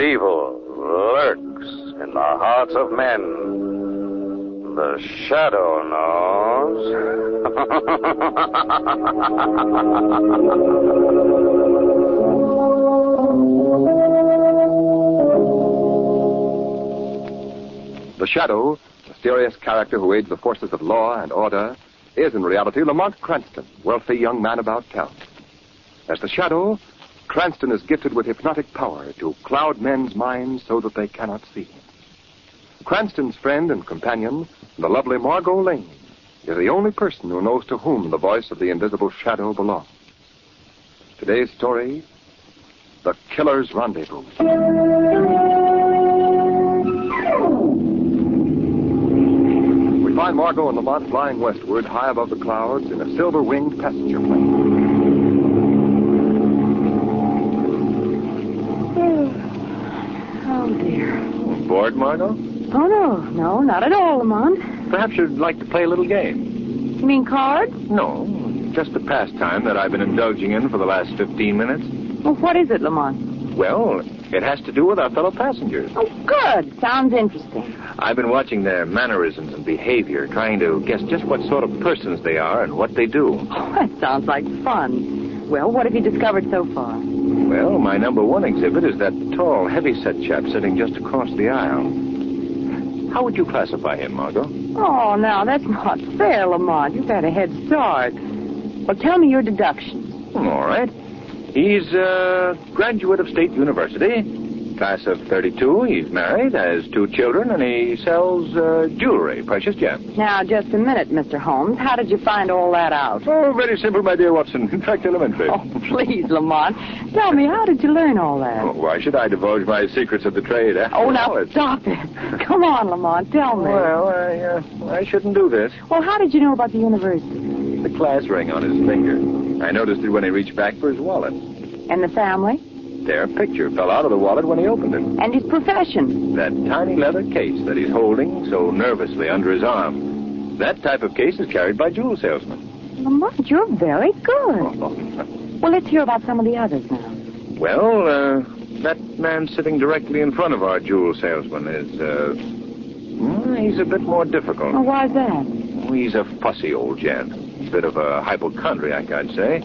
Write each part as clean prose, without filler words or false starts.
evil lurks in the hearts of men. The shadow knows. The Shadow, mysterious character who aids the forces of law and order, is in reality Lamont Cranston, wealthy young man about town. As the Shadow, Cranston is gifted with hypnotic power to cloud men's minds so that they cannot see him. Cranston's friend and companion, the lovely Margo Lane, is the only person who knows to whom the voice of the invisible Shadow belongs. Today's story, The Killer's Rendezvous. We find Margo and Lamont flying westward, high above the clouds, in a silver-winged passenger plane. Oh, dear. Bored, Margo? Oh, no, not at all, Lamont. Perhaps you'd like to play a little game. You mean cards? No, just a pastime that I've been indulging in for the last 15 minutes. Well, what is it, Lamont? Well, it has to do with our fellow passengers. Oh, good. Sounds interesting. I've been watching their mannerisms and behavior, trying to guess just what sort of persons they are and what they do. Oh, that sounds like fun. Well, what have you discovered so far? Well, my number one exhibit is that tall, heavy-set chap sitting just across the aisle. How would you classify him, Margo? Oh, now, that's not fair, Lamont. You've had a head start. Well, tell me your deductions. All right. He's a graduate of State University, class of 32. He's married, has 2 children, and he sells jewelry, precious gems. Now, just a minute, Mr. Holmes. How did you find all that out? Oh, very simple, my dear Watson. In fact, elementary. Oh, please, Lamont. Tell me, how did you learn all that? Oh, why should I divulge my secrets of the trade? Oh, now, stop it. Come on, Lamont, tell me. Well, I shouldn't do this. Well, how did you know about the university? The class ring on his finger. I noticed it when he reached back for his wallet. And the family? Their picture fell out of the wallet when he opened it. And his profession? That tiny leather case that he's holding so nervously under his arm. That type of case is carried by jewel salesmen. Lamont, you're very good. Well, let's hear about some of the others now. Well, that man sitting directly in front of our jewel salesman is, he's a bit more difficult. Oh, why's that? He's a fussy old gent. A bit of a hypochondriac, I'd say.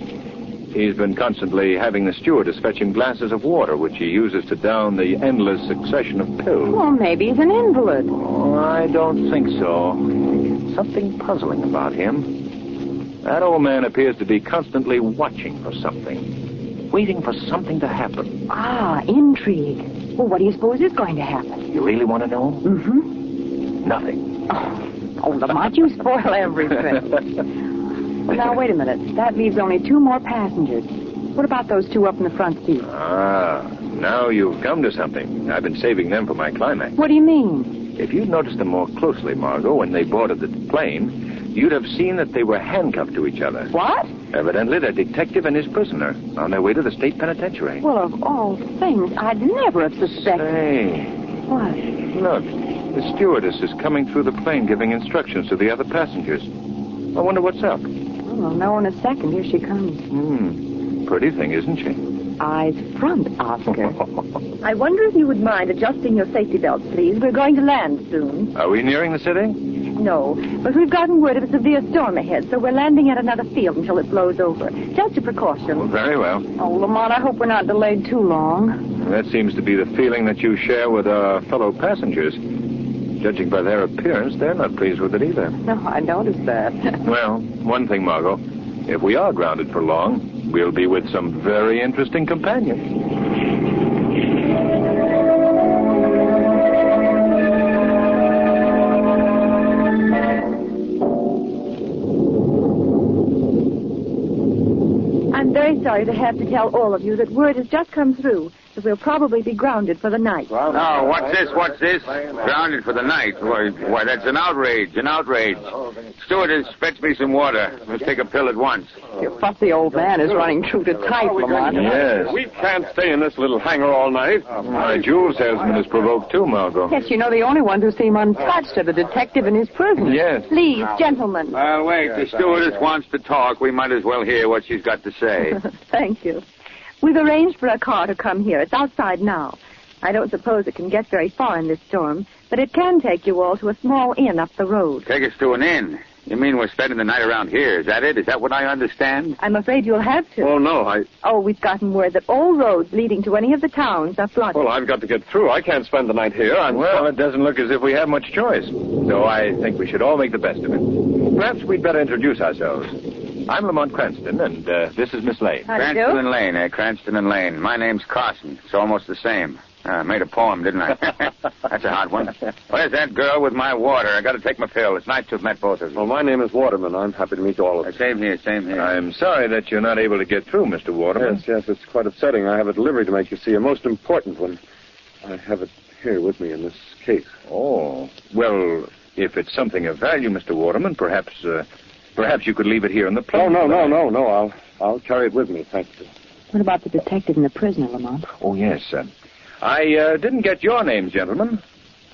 He's been constantly having the stewardess fetch him glasses of water, which he uses to down the endless succession of pills. Well, maybe he's an invalid. Oh, I don't think so. Something puzzling about him. That old man appears to be constantly watching for something. Waiting for something to happen. Ah, intrigue. Well, what do you suppose is going to happen? You really want to know? Mm-hmm. Nothing. Oh, Lamont, you spoil everything. Well, now, wait a minute. That leaves only 2 more passengers. What about those 2 up in the front seat? Ah, now you've come to something. I've been saving them for my climax. What do you mean? If you'd noticed them more closely, Margo, when they boarded the plane, you'd have seen that they were handcuffed to each other. What? Evidently, the detective and his prisoner on their way to the state penitentiary. Well, of all things, I'd never have suspected. Hey. What? Look, the stewardess is coming through the plane giving instructions to the other passengers. I wonder what's up. We'll know in a second. Here she comes. Pretty thing, isn't she? Eyes front, Oscar. I wonder if you would mind adjusting your safety belts, please. We're going to land soon. Are we nearing the city? No, but we've gotten word of a severe storm ahead, so we're landing at another field until it blows over. Just a precaution. Well, very well. Oh, Lamont, I hope we're not delayed too long. That seems to be the feeling that you share with our fellow passengers. Judging by their appearance, they're not pleased with it either. No, I noticed that. Well, one thing, Margo. If we are grounded for long, we'll be with some very interesting companions. I'm very sorry to have to tell all of you that word has just come through that we'll probably be grounded for the night. No, what's this? Grounded for the night? Why, that's an outrage. Stewardess, fetch me some water. Let's take a pill at once. Your fussy old man is running true to type, Lamont. Yes. We can't stay in this little hangar all night. My jewel salesman is provoked too, Margo. Yes, you know, the only ones who seem untouched are the detective and his prisoner. Yes. Please, gentlemen. Wait, the stewardess wants to talk. We might as well hear what she's got to say. Thank you. We've arranged for a car to come here. It's outside now. I don't suppose it can get very far in this storm, but it can take you all to a small inn up the road. Take us to an inn? You mean we're spending the night around here? Is that it? Is that what I understand? I'm afraid you'll have to. Oh, no, Oh, we've gotten word that all roads leading to any of the towns are flooded. Well, I've got to get through. I can't spend the night here. Well, it doesn't look as if we have much choice. So I think we should all make the best of it. Perhaps we'd better introduce ourselves. I'm Lamont Cranston, and this is Miss Lane. How do you Cranston do? and Lane, Cranston and Lane. My name's Carson. It's almost the same. I made a poem, didn't I? That's a hot one. Where's that girl with my water? I got to take my pill. It's nice to have met both of you. Well, my name is Waterman. I'm happy to meet all of you. Same here, same here. I'm sorry that you're not able to get through, Mr. Waterman. Yes, it's quite upsetting. I have a delivery to make, you see, a most important one. I have it here with me in this case. Oh, well, if it's something of value, Mr. Waterman, perhaps you could leave it here in the plane. Oh, no. I'll carry it with me, thank you. What about the detective and the prisoner, Lamont? Oh, yes, sir. I didn't get your names, gentlemen.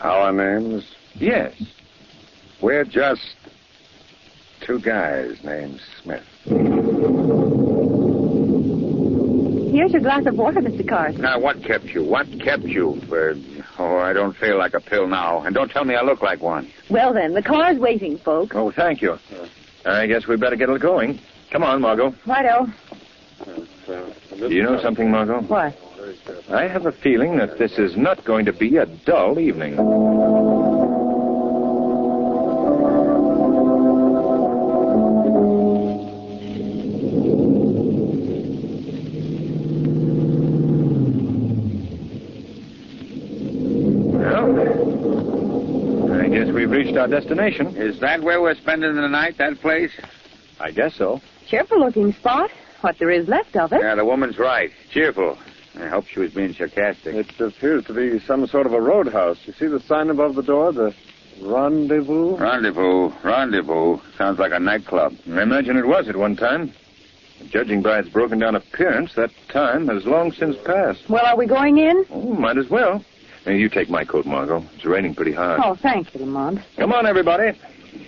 Our names? Yes. We're just two guys named Smith. Here's your glass of water, Mr. Carson. Now, what kept you? What kept you? I don't feel like a pill now. And don't tell me I look like one. Well, then, the car's waiting, folks. Oh, thank you. I guess we better get it going. Come on, Margo. Righto. Do you know something, Margo? What? I have a feeling that this is not going to be a dull evening. Well, I guess we've reached our destination. Is that where we're spending the night, that place? I guess so. Cheerful-looking spot. What there is left of it. Yeah, the woman's right. Cheerful. I hope she was being sarcastic. It appears to be some sort of a roadhouse. You see the sign above the door, the Rendezvous? Rendezvous. Sounds like a nightclub. I imagine it was at one time. Judging by its broken down appearance, that time has long since passed. Well, are we going in? Oh, might as well. Hey, you take my coat, Margo. It's raining pretty hard. Oh, thank you, Lamont. Come on, everybody.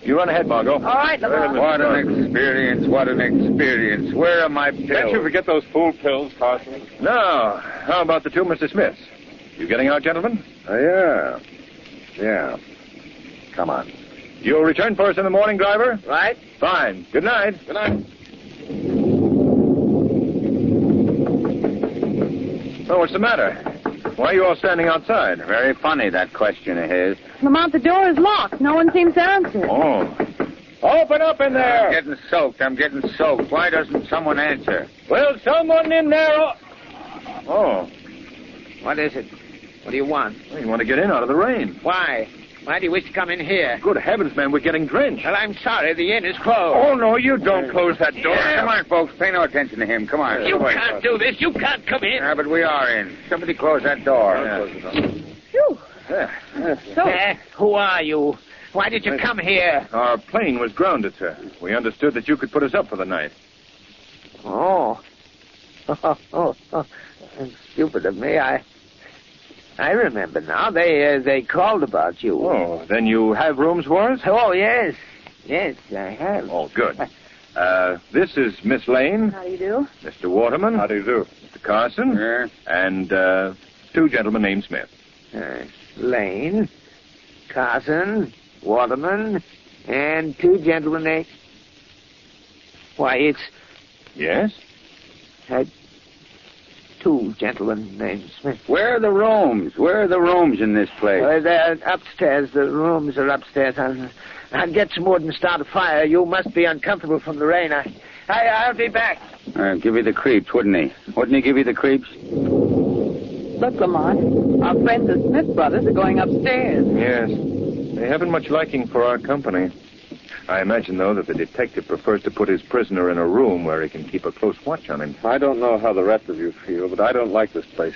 You run ahead, Margo. All right, Lamont. What an experience, what an experience. Where are my pills? Can't you forget those fool pills, Carson? Now, how about the two Mr. Smiths? You getting out, gentlemen? Yeah. Come on. You'll return for us in the morning, driver? Right? Fine. Good night. Good night. Oh, what's the matter? Why are you all standing outside? Very funny, that question of his. Lamont, the door is locked. No one seems to answer. Oh. Open up in there. I'm getting soaked. Why doesn't someone answer? Will someone in there? Oh. What is it? What do you want? Well, you want to get in out of the rain. Why? Why do you wish to come in here? Good heavens, man, we're getting drenched. Well, I'm sorry. The inn is closed. Oh, no, you don't close that door. Yeah. Come on, folks. Pay no attention to him. Come on. You can't do this. You can't come in. Yeah, but we are in. Somebody close that door. Phew. Who are you? Why did you come here? Our plane was grounded, sir. We understood that you could put us up for the night. Oh. Stupid of me. I remember now. They called about you. Oh, then you have rooms for us? Oh, yes. Yes, I have. Oh, good. This is Miss Lane, How do you do? Mr. Waterman. How do you do? Mr. Carson. Yeah. And two gentlemen named Smith. Lane, Carson, Waterman, and two gentlemen named... Why, it's... Yes? Two gentlemen named Smith. Where are the rooms? Where are the rooms in this place? They're upstairs. The rooms are upstairs. I'll get some wood and start a fire. You must be uncomfortable from the rain. I'll be back. Give you the creeps, wouldn't he? Wouldn't he give you the creeps? Look, Lamont, our friends the Smith brothers are going upstairs. Yes. They haven't much liking for our company. I imagine, though, that the detective prefers to put his prisoner in a room where he can keep a close watch on him. I don't know how the rest of you feel, but I don't like this place.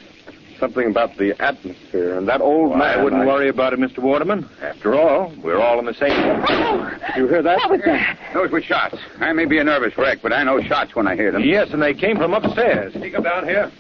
Something about the atmosphere and that old man. I wouldn't worry about it, Mr. Waterman. After all, we're all in the same... Did you hear that? What was that? Those were shots. I may be a nervous wreck, but I know shots when I hear them. Yes, and they came from upstairs. Did he come down here?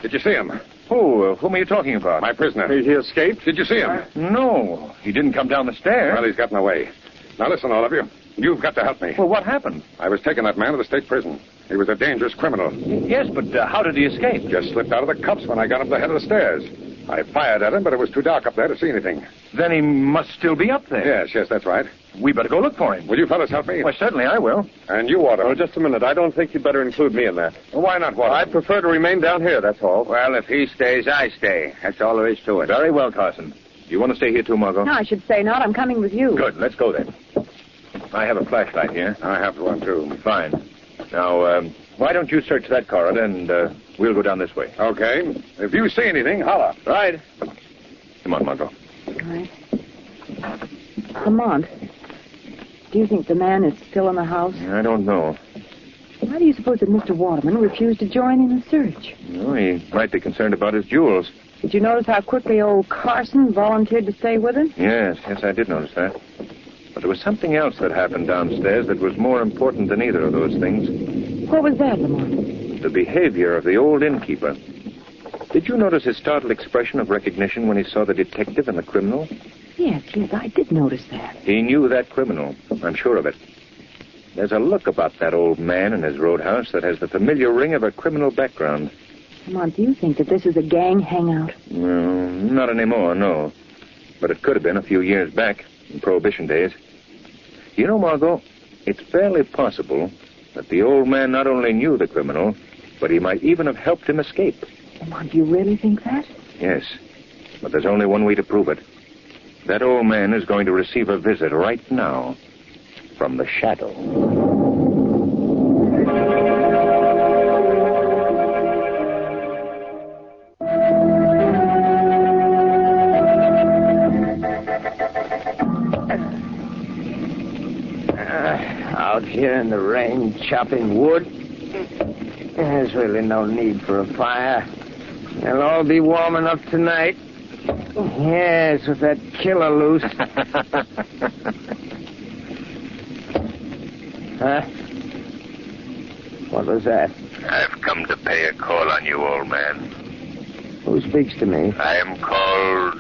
Did you see him? Whom are you talking about? My prisoner. He escaped? Did you see him? No, he didn't come down the stairs. Well, he's gotten away. Now listen, all of you. You've got to help me. Well, what happened? I was taking that man to the state prison. He was a dangerous criminal. Yes, but how did he escape? Just slipped out of the cuffs when I got up the head of the stairs. I fired at him, but it was too dark up there to see anything. Then he must still be up there. Yes, that's right. We better go look for him. Will you fellas help me? Why, certainly I will. And you, Water. Oh, just a minute. I don't think you'd better include me in that. Well, why not, Water? I prefer to remain down here, that's all. Well, if he stays, I stay. That's all there is to it. Very well, Carson. You want to stay here too, Margo? No, I should say not. I'm coming with you. Good. Let's go then. I have a flashlight here. I have one, too. Fine. Now, why don't you search that corridor, and we'll go down this way. Okay. If you see anything, holler. Right. Come on, Margo. All right. Lamont, do you think the man is still in the house? I don't know. Why do you suppose that Mr. Waterman refused to join in the search? Well, he might be concerned about his jewels. Did you notice how quickly old Carson volunteered to stay with him? Yes, I did notice that. But there was something else that happened downstairs that was more important than either of those things. What was that, Lamont? The behavior of the old innkeeper. Did you notice his startled expression of recognition when he saw the detective and the criminal? Yes, I did notice that. He knew that criminal. I'm sure of it. There's a look about that old man in his roadhouse that has the familiar ring of a criminal background. Lamont, do you think that this is a gang hangout? No, not anymore, no. But it could have been a few years back, in Prohibition days. You know, Margo, it's fairly possible that the old man not only knew the criminal, but he might even have helped him escape. Lamont, do you really think that? Yes, but there's only one way to prove it. That old man is going to receive a visit right now from the shadow. Out here in the rain, chopping wood. There's really no need for a fire. They'll all be warm enough tonight. Yes, with that killer loose. Huh? What was that? I've come to pay a call on you, old man. Who speaks to me? I am called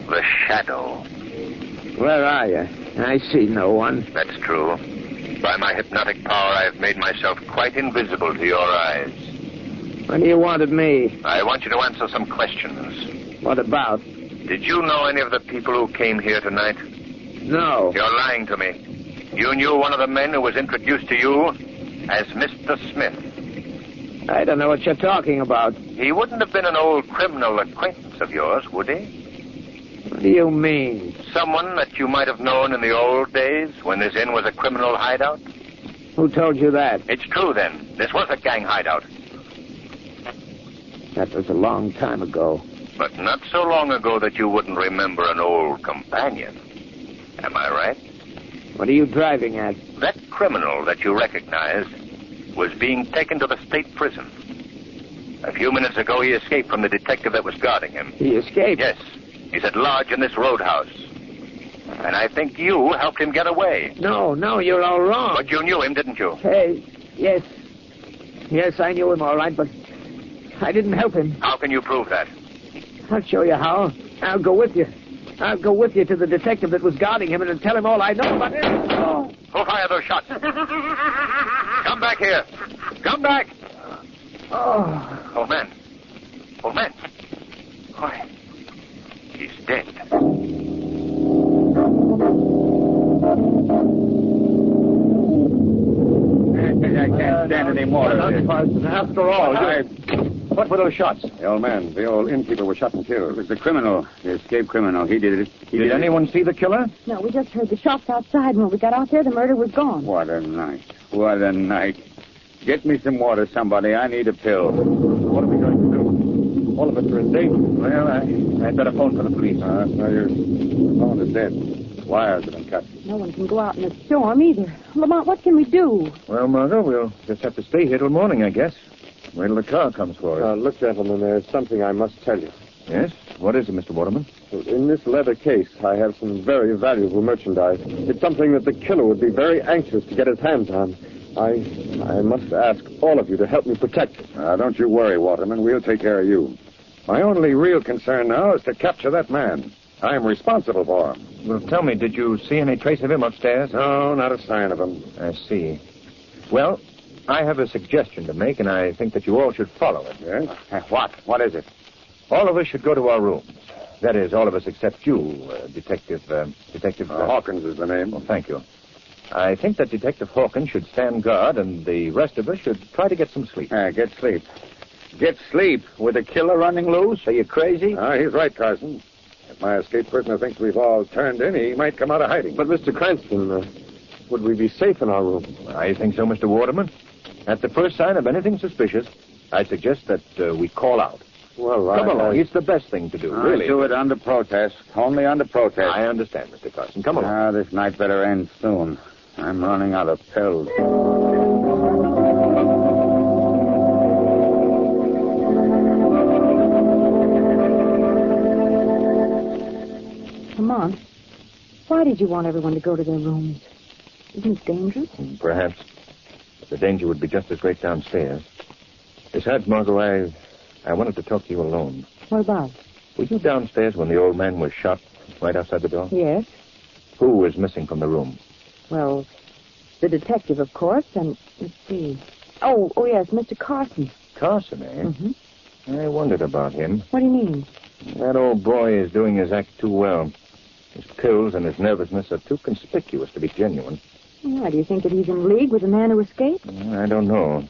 the Shadow. Where are you? I see no one. That's true. By my hypnotic power, I have made myself quite invisible to your eyes. What do you want of me? I want you to answer some questions. What about? Did you know any of the people who came here tonight? No. You're lying to me. You knew one of the men who was introduced to you as Mr. Smith. I don't know what you're talking about. He wouldn't have been an old criminal acquaintance of yours, would he? What do you mean? Someone that you might have known in the old days when this inn was a criminal hideout? Who told you that? It's true, then. This was a gang hideout. That was a long time ago. But not so long ago that you wouldn't remember an old companion. Am I right? What are you driving at? That criminal that you recognized was being taken to the state prison. A few minutes ago, he escaped from the detective that was guarding him. He escaped? Yes. He's at large in this roadhouse. And I think you helped him get away. No, you're all wrong. But you knew him, didn't you? Hey, yes. Yes, I knew him all right, but I didn't help him. How can you prove that? I'll show you how. I'll go with you. I'll go with you to the detective that was guarding him and tell him all I know about it. Oh. Who fired those shots? Come back here. Come back. Oh. Old man. Old man. Why, he's dead. I can't stand any more of this. After all, What were those shots? The old man, the old innkeeper was shot and killed. It was the criminal, the escaped criminal. He did it. Did anyone see the killer? No, we just heard the shots outside. When we got out there, the murder was gone. What a night. What a night. Get me some water, somebody. I need a pill. What are we going to do? All of us are in danger. Well, I'd better phone for the police. No, your phone is dead. Wires have been cut. No one can go out in a storm either. Lamont, what can we do? Well, Margo, we'll just have to stay here till morning, I guess. Wait till the car comes for us. Look, gentlemen, there's something I must tell you. Yes? What is it, Mr. Waterman? In this leather case, I have some very valuable merchandise. It's something that the killer would be very anxious to get his hands on. I must ask all of you to help me protect it. Don't you worry, Waterman. We'll take care of you. My only real concern now is to capture that man. I am responsible for him. Well, tell me, did you see any trace of him upstairs? No, not a sign of him. I see. Well, I have a suggestion to make, and I think that you all should follow it. Yes? What? What is it? All of us should go to our rooms. That is, all of us except you, Detective... Hawkins is the name. Well, thank you. I think that Detective Hawkins should stand guard, and the rest of us should try to get some sleep. Get sleep. Get sleep with a killer running loose? Are you crazy? He's right, Carson. If my escaped prisoner thinks we've all turned in, he might come out of hiding. But, Mr. Cranston, would we be safe in our room? I think so, Mr. Waterman. At the first sign of anything suspicious, I suggest that we call out. Well, Come along. It's the best thing to do, really. Do it under protest. Only under protest. I understand, Mr. Carson. Come along. This night better end soon. I'm running out of pills. Lamont, why did you want everyone to go to their rooms? Isn't it dangerous? Perhaps. But the danger would be just as great downstairs. Besides, Margo, I wanted to talk to you alone. What about? Were you downstairs when the old man was shot right outside the door? Yes. Who was missing from the room? Well, the detective, of course, and let's see. Oh, yes, Mr. Carson. Carson, eh? Mm-hmm. I wondered about him. What do you mean? That old boy is doing his act too well. His pills and his nervousness are too conspicuous to be genuine. Why, do you think that he's in league with the man who escaped? I don't know.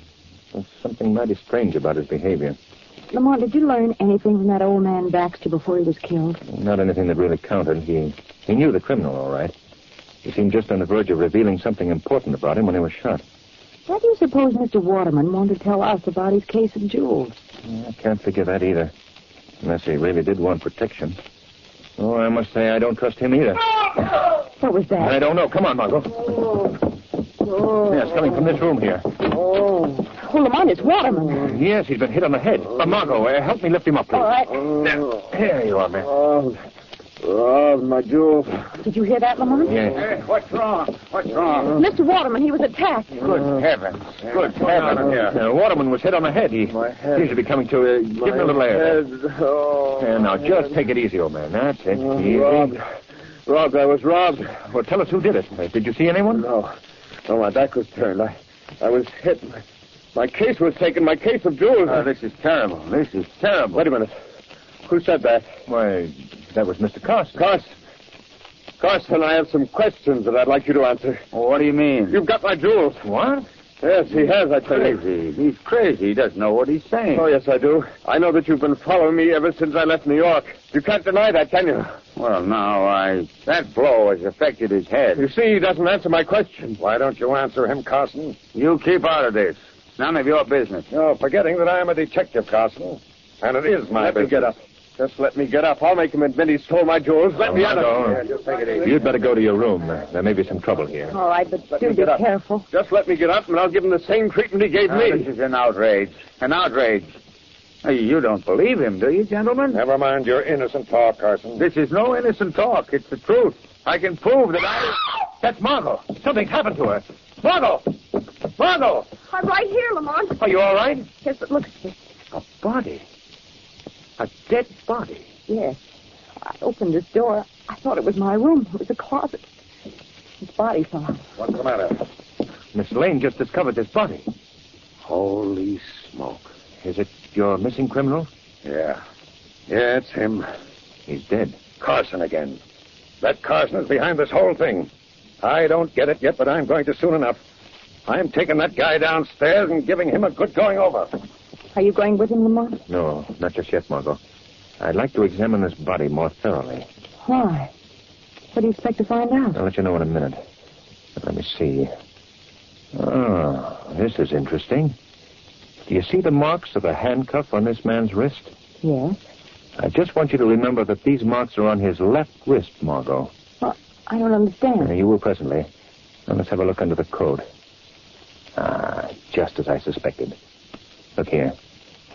There's something mighty strange about his behavior. Lamont, did you learn anything from that old man Baxter before he was killed? Not anything that really counted. He knew the criminal, all right. He seemed just on the verge of revealing something important about him when he was shot. Why do you suppose Mr. Waterman wanted to tell us about his case of jewels? I can't figure that either. Unless he really did want protection. Oh, I must say I don't trust him either. What was that? I don't know. Come on, Margo. Yes, coming from this room here. Oh, Lamont, it's Waterman. Yes, he's been hit on the head. Margo, help me lift him up, please. All right. Here you are, man. My jewels. Did you hear that, Lamont? Yes. Hey, what's wrong? What's wrong? Mr. Waterman, he was attacked. Good heavens. Good heavens. Waterman was hit on the head. He seems to be coming to give him a little air. Now, just take it easy, old man. That's it. Easy. Robbed. I was robbed. Well, tell us who did it. Did you see anyone? No, my back was turned. I was hit. My case was taken. My case of jewels. This is terrible. This is terrible. Wait a minute. Who said that? Why, that was Mr. Carson. Carson, I have some questions that I'd like you to answer. Well, what do you mean? You've got my jewels. What? Yes, he has, I tell you. Crazy. He's crazy. He doesn't know what he's saying. Oh, yes, I do. I know that you've been following me ever since I left New York. You can't deny that, can you? Well, no, that blow has affected his head. You see, he doesn't answer my question. Why don't you answer him, Carson? You keep out of this. It's none of your business. You're forgetting that I am a detective, Carson. And it is my business. Let me get up. Just let me get up. I'll make him admit he stole my jewels. Let me out of here. Just take it easy. You'd better go to your room. There may be some trouble here. All right, but do be careful. Just let me get up, and I'll give him the same treatment he gave me. This is an outrage. An outrage. Hey, you don't believe him, do you, gentlemen? Never mind your innocent talk, Carson. This is no innocent talk. It's the truth. I can prove that That's Margo. Something's happened to her. Margo! Margo! I'm right here, Lamont. Are you all right? Yes, but look at this. A body. A dead body. Yes. I opened this door. I thought it was my room. It was a closet. His body found. What's the matter? Miss Lane just discovered this body. Holy smoke. Is it your missing criminal? Yeah, it's him. He's dead. Carson again. That Carson is behind this whole thing. I don't get it yet, but I'm going to soon enough. I'm taking that guy downstairs and giving him a good going over. Are you going with him, Lamont? No, not just yet, Margo. I'd like to examine this body more thoroughly. Why? What do you expect to find out? I'll let you know in a minute. But let me see. Oh, this is interesting. Do you see the marks of a handcuff on this man's wrist? Yes. I just want you to remember that these marks are on his left wrist, Margo. Well, I don't understand. You will presently. Now let's have a look under the coat. Just as I suspected. Look here.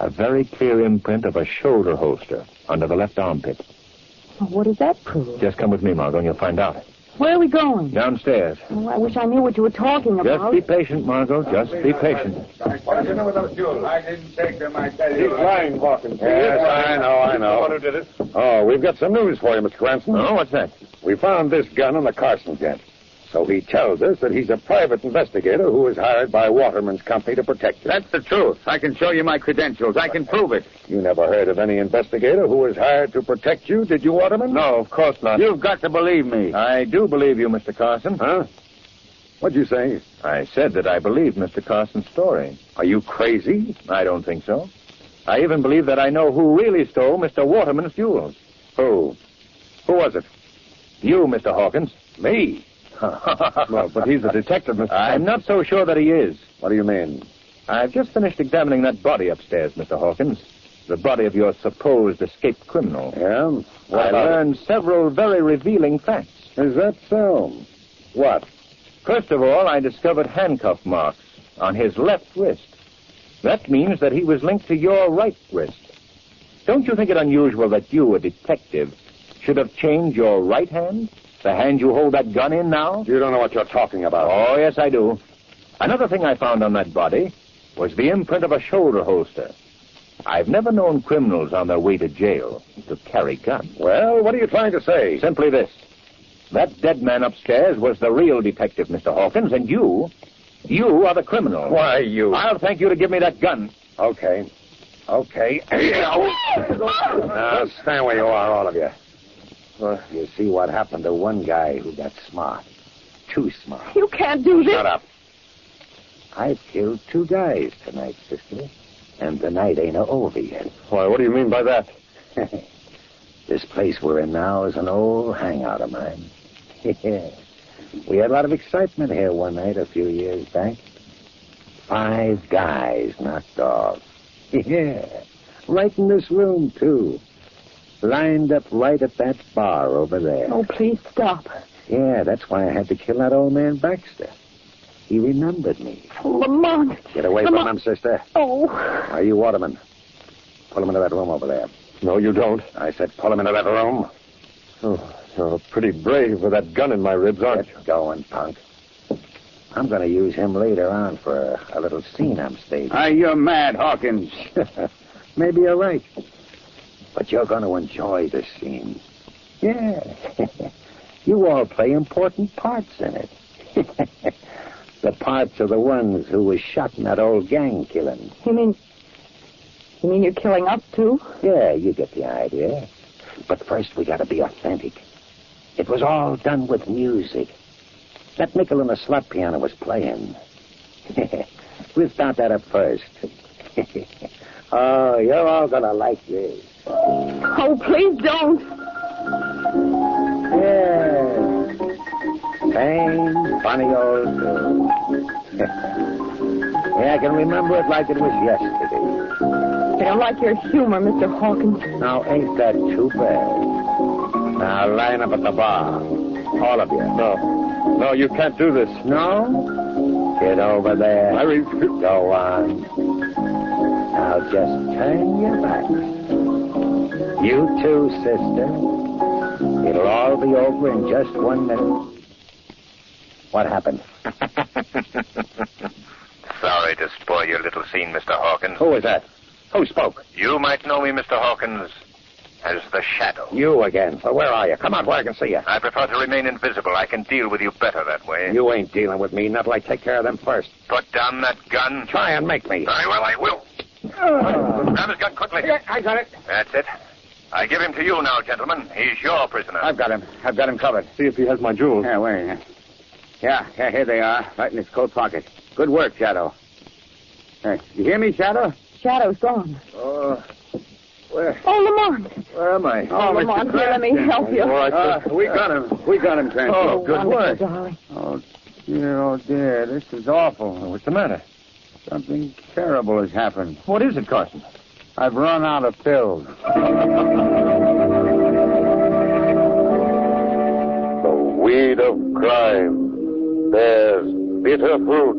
A very clear imprint of a shoulder holster under the left armpit. Well, what does that prove? Just come with me, Margo, and you'll find out. Where are we going? Downstairs. Oh, I wish I knew what you were talking about. Just be patient, Margo. Just be patient. What did you know with those jewels? I didn't take them, I tell you. He's lying, Hawkins. Yes, I know. Who did it? Oh, we've got some news for you, Mr. Cranston. Oh, what's that? We found this gun on the Carson gent. So he tells us that he's a private investigator who was hired by Waterman's company to protect you. That's the truth. I can show you my credentials. I can prove it. You never heard of any investigator who was hired to protect you, did you, Waterman? No, of course not. You've got to believe me. I do believe you, Mr. Carson. Huh? What'd you say? I said that I believe Mr. Carson's story. Are you crazy? I don't think so. I even believe that I know who really stole Mr. Waterman's jewels. Who? Who was it? You, Mr. Hawkins. Me? Well, but he's a detective, Mr. I'm not so sure that he is. What do you mean? I've just finished examining that body upstairs, Mr. Hawkins. The body of your supposed escaped criminal. Yeah? What I about it? learned several very revealing facts. Is that so? What? First of all, I discovered handcuff marks on his left wrist. That means that he was linked to your right wrist. Don't you think it unusual that you, a detective, should have changed your right hand? The hand you hold that gun in now? You don't know what you're talking about. Oh, yes, I do. Another thing I found on that body was the imprint of a shoulder holster. I've never known criminals on their way to jail to carry guns. Well, what are you trying to say? Simply this. That dead man upstairs was the real detective, Mr. Hawkins, and you are the criminal. Why, you... I'll thank you to give me that gun. Okay. Okay. Now, stand where you are, all of you. Well, you see what happened to one guy who got smart. Too smart. You can't do this. Shut up. I've killed 2 guys tonight, sister. And the night ain't over yet. Why, what do you mean by that? This place we're in now is an old hangout of mine. We had a lot of excitement here one night a few years back. 5 guys knocked off. Yeah. Right in this room, too. Lined up right at that bar over there. Oh, please stop. Yeah, that's why I had to kill that old man Baxter. He remembered me. Oh, Lamont. Get away from him, sister. Oh. Now, you Waterman. Pull him into that room over there. No, you don't. I said pull him into that room. Oh, you're pretty brave with that gun in my ribs, aren't you? Get going, punk. I'm going to use him later on for a little scene I'm staging. You're mad, Hawkins. Maybe you're right. But you're going to enjoy this scene. Yeah. You all play important parts in it. The parts of the ones who was shot in that old gang killing. You mean you're killing us, too? Yeah, you get the idea. But first we got to be authentic. It was all done with music. That nickel and the slot piano was playing. We'll start that up first. Oh, you're all going to like this. Oh, please don't. Yeah. Same funny old tune. Yeah, I can remember it like it was yesterday. I don't like your humor, Mr. Hawkins. Now, ain't that too bad? Now, line up at the bar. All of you. No, you can't do this. No? Get over there. I refuse. Go on. Now, just turn your backs. You too, sister. It'll all be over in just 1 minute. What happened? Sorry to spoil your little scene, Mr. Hawkins. Who was that? Who spoke? You might know me, Mr. Hawkins, as the Shadow. You again. So where are you? Come out where I can see you. I prefer to remain invisible. I can deal with you better that way. You ain't dealing with me. Not till I take care of them first. Put down that gun. Try and make me. Very well, I will. Grab his gun quickly. Yeah, I got it. That's it. I give him to you now, gentlemen. He's your prisoner. I've got him. I've got him covered. See if he has my jewels. Yeah, wait. Yeah, here they are, right in his coat pocket. Good work, Shadow. Hey, you hear me, Shadow? Shadow's gone. Where? Oh, Lamont. Where am I? Oh, Lamont, here, let me help you. All right, we got him. We got him, Cranston. Oh, good work. Darling. Oh, dear. This is awful. What's the matter? Something terrible has happened. What is it, Carson? I've run out of pills. The weed of crime bears bitter fruit.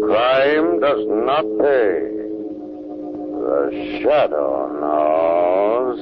Crime does not pay. The Shadow knows.